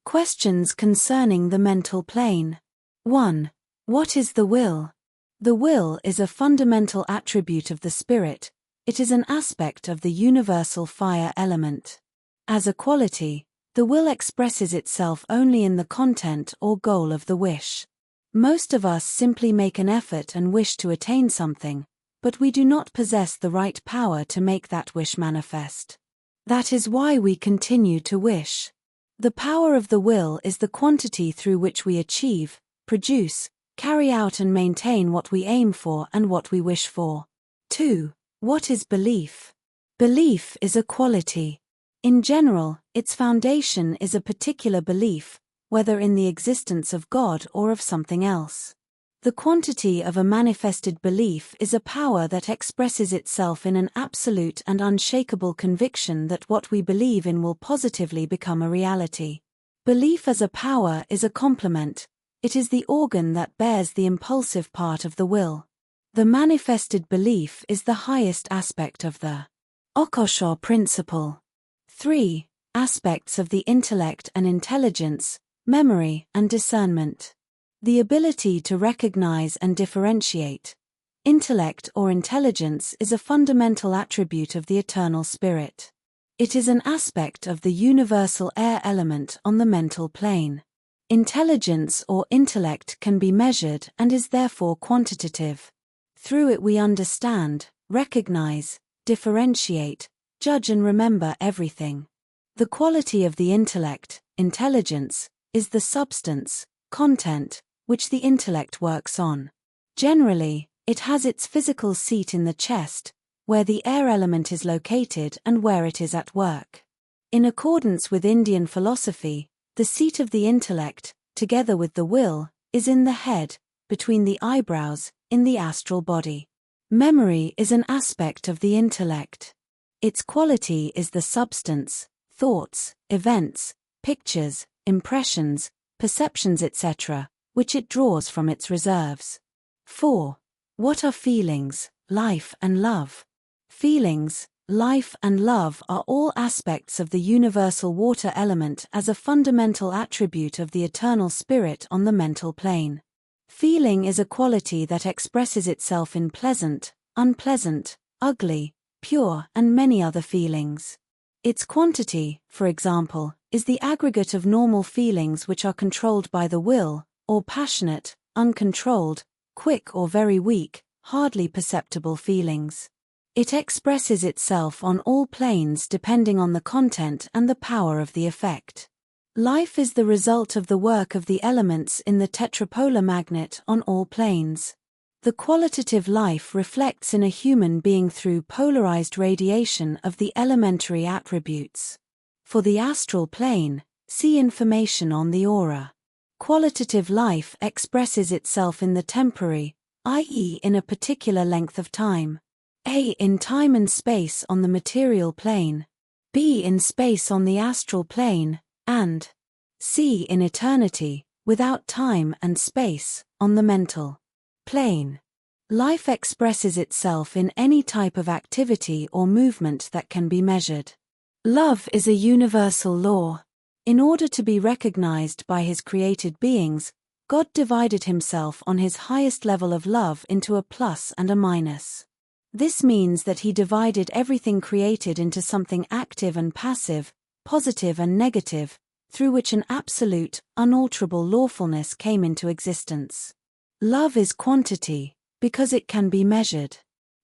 Questions concerning the mental plane. 1. What is the will? The will is a fundamental attribute of the spirit. It is an aspect of the universal fire element. As a quality, the will expresses itself only in the content or goal of the wish. Most of us simply make an effort and wish to attain something, but we do not possess the right power to make that wish manifest. That is why we continue to wish. The power of the will is the quantity through which we achieve, produce, carry out and maintain what we aim for and what we wish for. 2. What is belief? Belief is a quality. In general, its foundation is a particular belief, whether in the existence of God or of something else. The quantity of a manifested belief is a power that expresses itself in an absolute and unshakable conviction that what we believe in will positively become a reality. Belief as a power is a complement. It is the organ that bears the impulsive part of the will. The manifested belief is the highest aspect of the Okosho principle. 3. Aspects of the intellect and intelligence, memory and discernment. The ability to recognize and differentiate. Intellect or intelligence is a fundamental attribute of the eternal spirit. It is an aspect of the universal air element on the mental plane. Intelligence or intellect can be measured and is therefore quantitative. Through it we understand, recognize, differentiate, judge and remember everything. The quality of the intellect, intelligence, is the substance, content, which the intellect works on. Generally, it has its physical seat in the chest, where the air element is located and where it is at work. In accordance with Indian philosophy, the seat of the intellect, together with the will, is in the head, between the eyebrows, in the astral body. Memory is an aspect of the intellect. Its quality is the substance, thoughts, events, pictures, impressions, perceptions etc., which it draws from its reserves. 4. What are feelings, life and love? Feelings, life and love are all aspects of the universal water element as a fundamental attribute of the eternal spirit on the mental plane. Feeling is a quality that expresses itself in pleasant, unpleasant, ugly, pure and many other feelings. Its quantity, for example, is the aggregate of normal feelings which are controlled by the will, or passionate, uncontrolled, quick or very weak, hardly perceptible feelings. It expresses itself on all planes depending on the content and the power of the effect. Life is the result of the work of the elements in the tetrapolar magnet on all planes. The qualitative life reflects in a human being through polarized radiation of the elementary attributes. For the astral plane, see information on the aura. Qualitative life expresses itself in the temporary, i.e. in a particular length of time. A in time and space on the material plane, B in space on the astral plane, and C in eternity, without time and space, on the mental plane. Life expresses itself in any type of activity or movement that can be measured. Love is a universal law. In order to be recognized by his created beings, God divided himself on his highest level of love into a plus and a minus. This means that he divided everything created into something active and passive, positive and negative, through which an absolute, unalterable lawfulness came into existence. Love is quantity, because it can be measured.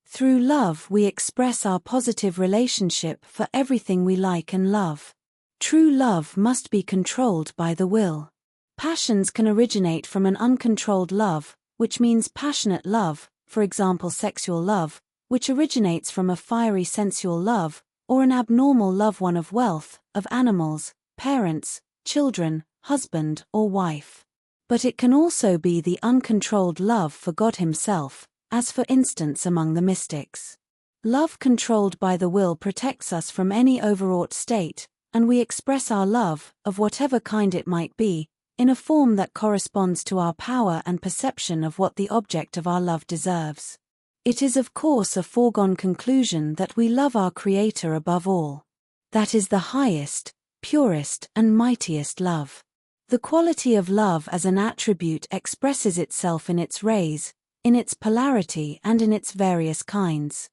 Through love we express our positive relationship for everything we like and love. True love must be controlled by the will. Passions can originate from an uncontrolled love, which means passionate love, for example sexual love, which originates from a fiery sensual love, or an abnormal love one of wealth, of animals, parents, children, husband or wife. But it can also be the uncontrolled love for God himself, as for instance among the mystics. Love controlled by the will protects us from any overwrought state, and we express our love, of whatever kind it might be, in a form that corresponds to our power and perception of what the object of our love deserves. It is of course a foregone conclusion that we love our Creator above all. That is the highest, purest and mightiest love. The quality of love as an attribute expresses itself in its rays, in its polarity and in its various kinds.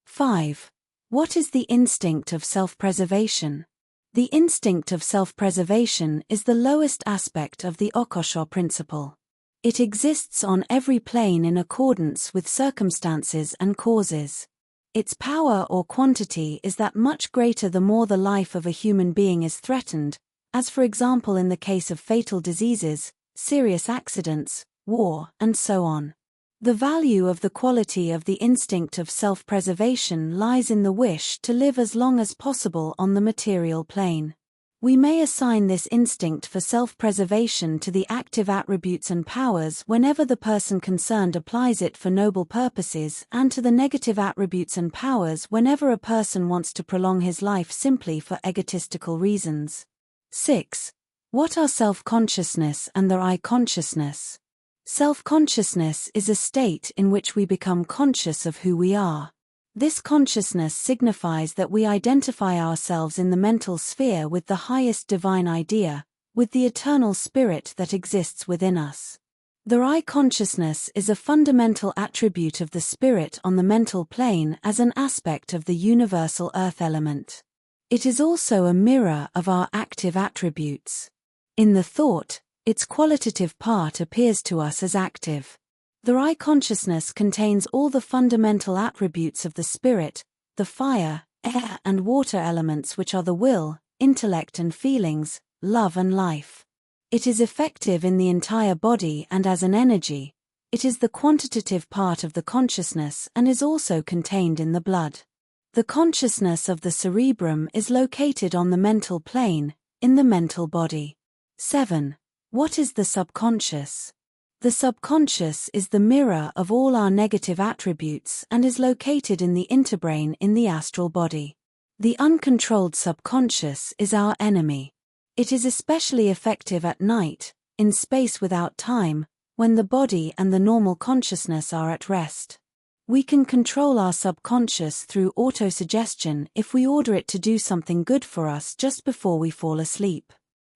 5. What is the instinct of self-preservation? The instinct of self-preservation is the lowest aspect of the Okosho principle. It exists on every plane in accordance with circumstances and causes. Its power or quantity is that much greater the more the life of a human being is threatened, as for example in the case of fatal diseases, serious accidents, war, and so on. The value of the quality of the instinct of self-preservation lies in the wish to live as long as possible on the material plane. We may assign this instinct for self-preservation to the active attributes and powers whenever the person concerned applies it for noble purposes, and to the negative attributes and powers whenever a person wants to prolong his life simply for egotistical reasons. 6. What are self-consciousness and the I-consciousness? Self-consciousness is a state in which we become conscious of who we are. This consciousness signifies that we identify ourselves in the mental sphere with the highest divine idea, with the eternal spirit that exists within us. The I-consciousness is a fundamental attribute of the spirit on the mental plane as an aspect of the universal earth element. It is also a mirror of our active attributes. In the thought, its qualitative part appears to us as active. The I-consciousness contains all the fundamental attributes of the spirit, the fire, air and water elements which are the will, intellect and feelings, love and life. It is effective in the entire body and as an energy. It is the quantitative part of the consciousness and is also contained in the blood. The consciousness of the cerebrum is located on the mental plane, in the mental body. 7. What is the subconscious? The subconscious is the mirror of all our negative attributes and is located in the interbrain in the astral body. The uncontrolled subconscious is our enemy. It is especially effective at night, in space without time, when the body and the normal consciousness are at rest. We can control our subconscious through autosuggestion if we order it to do something good for us just before we fall asleep.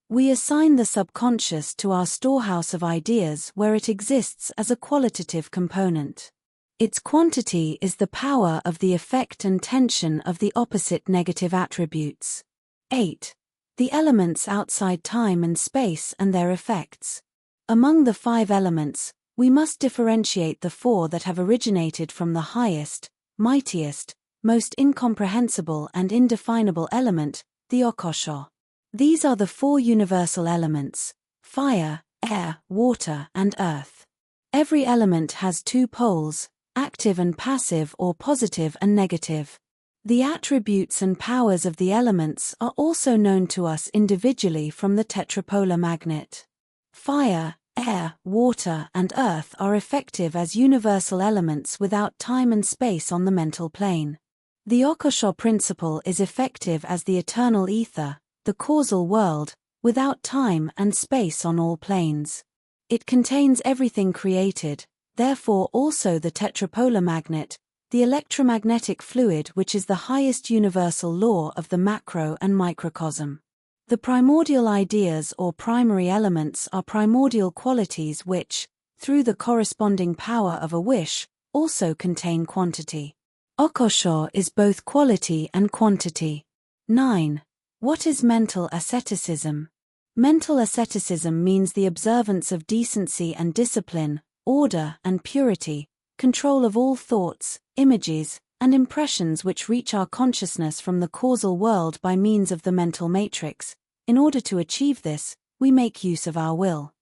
We assign the subconscious to our storehouse of ideas where it exists as a qualitative component. Its quantity is the power of the effect and tension of the opposite negative attributes. 8. The elements outside time and space and their effects. Among the 5 elements, we must differentiate the 4 that have originated from the highest, mightiest, most incomprehensible and indefinable element, the Okosho. These are the 4 universal elements: fire, air, water, and earth. Every element has 2 poles, active and passive or positive and negative. The attributes and powers of the elements are also known to us individually from the tetrapolar magnet. Fire, air, water, and earth are effective as universal elements without time and space on the mental plane. The Okosho principle is effective as the eternal ether, the causal world, without time and space on all planes. It contains everything created, therefore also the tetrapolar magnet, the electromagnetic fluid which is the highest universal law of the macro and microcosm. The primordial ideas or primary elements are primordial qualities which, through the corresponding power of a wish, also contain quantity. Okosho is both quality and quantity. 9. What is mental asceticism? Mental asceticism means the observance of decency and discipline, order and purity, control of all thoughts, images, and impressions which reach our consciousness from the causal world by means of the mental matrix. In order to achieve this, we make use of our will.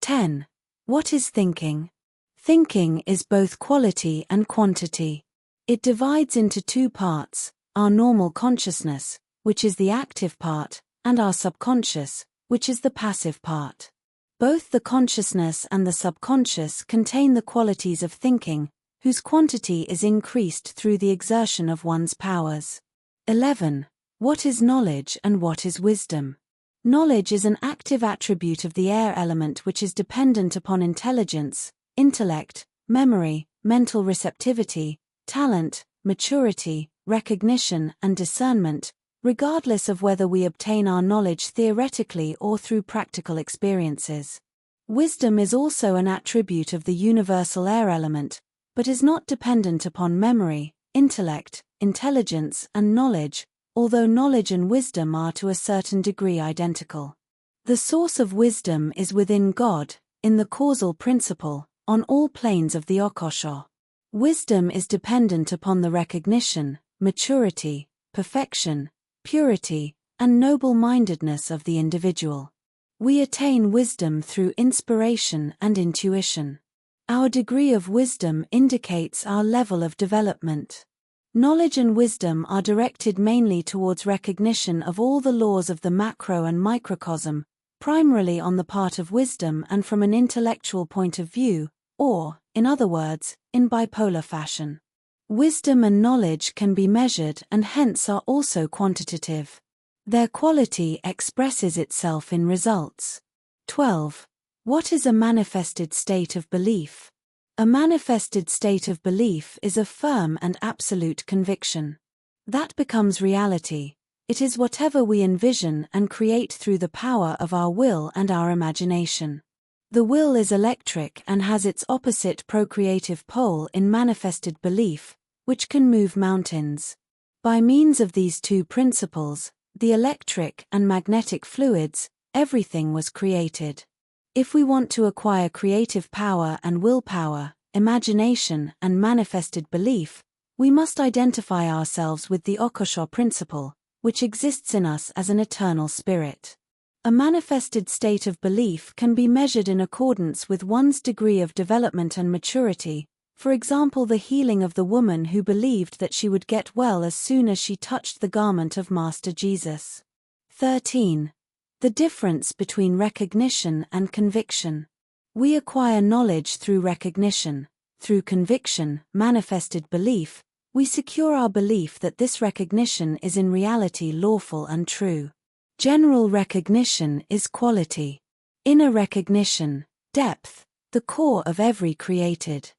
10. What is thinking? Thinking is both quality and quantity. It divides into 2 parts, our normal consciousness, which is the active part, and our subconscious, which is the passive part. Both the consciousness and the subconscious contain the qualities of thinking, whose quantity is increased through the exertion of one's powers. 11. What is knowledge and what is wisdom? Knowledge is an active attribute of the air element which is dependent upon intelligence, intellect, memory, mental receptivity, talent, maturity, recognition, and discernment, regardless of whether we obtain our knowledge theoretically or through practical experiences. Wisdom is also an attribute of the universal air element, but is not dependent upon memory, intellect, intelligence, and knowledge, although knowledge and wisdom are to a certain degree identical. The source of wisdom is within God, in the causal principle, on all planes of the Okosho. Wisdom is dependent upon the recognition, maturity, perfection, purity, and noble-mindedness of the individual. We attain wisdom through inspiration and intuition. Our degree of wisdom indicates our level of development. Knowledge and wisdom are directed mainly towards recognition of all the laws of the macro and microcosm, primarily on the part of wisdom and from an intellectual point of view, or, in other words, in bipolar fashion. Wisdom and knowledge can be measured and hence are also quantitative. Their quality expresses itself in results. 12. What is a manifested state of belief? A manifested state of belief is a firm and absolute conviction. That becomes reality. It is whatever we envision and create through the power of our will and our imagination. The will is electric and has its opposite procreative pole in manifested belief, which can move mountains. By means of these two principles, the electric and magnetic fluids, everything was created. If we want to acquire creative power and willpower, imagination, and manifested belief, we must identify ourselves with the Okosho principle, which exists in us as an eternal spirit. A manifested state of belief can be measured in accordance with one's degree of development and maturity, for example the healing of the woman who believed that she would get well as soon as she touched the garment of Master Jesus. 13. The difference between recognition and conviction. We acquire knowledge through recognition. Through conviction, manifested belief, we secure our belief that this recognition is in reality lawful and true. General recognition is quality. Inner recognition, depth, the core of every created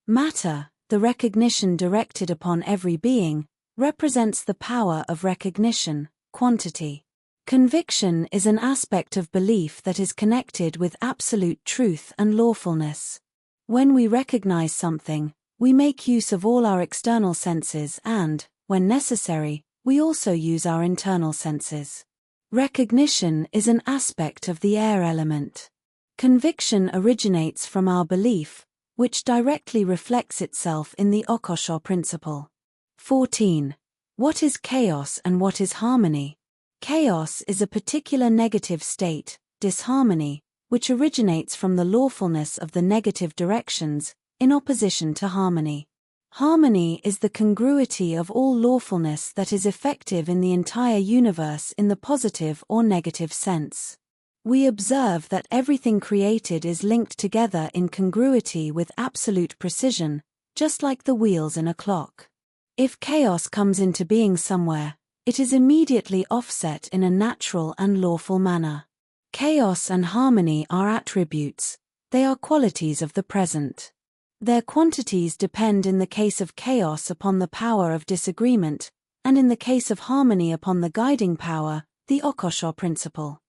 matter, the recognition directed upon every being, represents the power of recognition, quantity. Conviction is an aspect of belief that is connected with absolute truth and lawfulness. When we recognize something, we make use of all our external senses and, when necessary, we also use our internal senses. Recognition is an aspect of the air element. Conviction originates from our belief, which directly reflects itself in the Okosho principle. 14. What is chaos and what is harmony? Chaos is a particular negative state, disharmony, which originates from the lawfulness of the negative directions, in opposition to harmony. Harmony is the congruity of all lawfulness that is effective in the entire universe in the positive or negative sense. We observe that everything created is linked together in congruity with absolute precision, just like the wheels in a clock. If chaos comes into being somewhere, it is immediately offset in a natural and lawful manner. Chaos and harmony are attributes, they are qualities of the present. Their quantities depend in the case of chaos upon the power of disagreement, and in the case of harmony upon the guiding power, the Okosho principle.